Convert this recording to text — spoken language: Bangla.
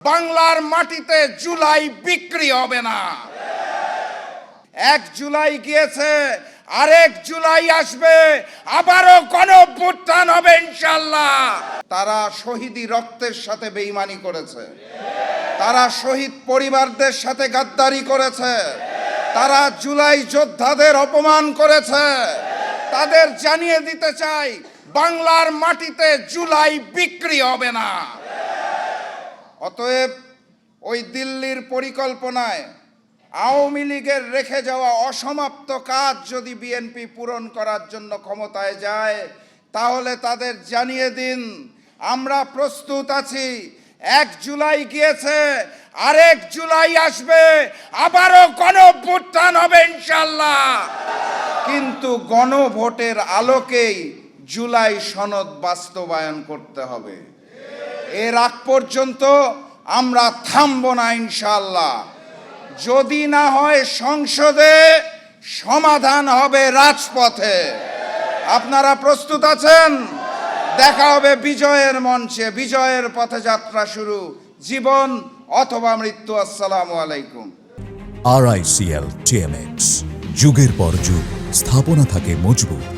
বাংলার মাটিতে জুলাই বিক্রি হবে না। 1 জুলাই গিয়েছে, আরেক জুলাই আসবে, আবারও গণঅভ্যুত্থান হবে ইনশাআল্লাহ। তারা শহীদি রক্তের সাথে বেঈমানি করেছে, তারা শহীদ পরিবারদের সাথে গাদ্দারি করেছে, তারা জুলাই যোদ্ধাদের অপমান করেছে। তাদের জানিয়ে দিতে চাই, বাংলার মাটিতে জুলাই বিক্রি হবে না। অতএব ওই দিল্লির পরিকল্পনায় আওয়ামী লীগের রেখে যাওয়া অসমাপ্ত কাজ যদি বিএনপি পূরণ করার জন্য ক্ষমতায় যায়, তাহলে তাদের জানিয়ে দিন আমরা প্রস্তুত আছি। 1 জুলাই গিয়েছে, আরেক জুলাই আসবে, আবারও গণঅভ্যুত্থান হবে ইনশাআল্লাহ। কিন্তু গণভোটের আলোকেই জুলাই সনদ বাস্তবায়ন করতে হবে। এর আগ পর্যন্ত আমরা থামব না ইনশাআল্লাহ। যদি না হয় সংসদে, সমাধান হবে রাজপথে। আপনারা প্রস্তুত আছেন? দেখা হবে বিজয়ের মঞ্চে। বিজয়ের পথে যাত্রা শুরু, জীবন অথবা মৃত্যু। আসসালামু আলাইকুম। RICL TMX, যুগের পর যুগ স্থাপনা থাকে মজবুত।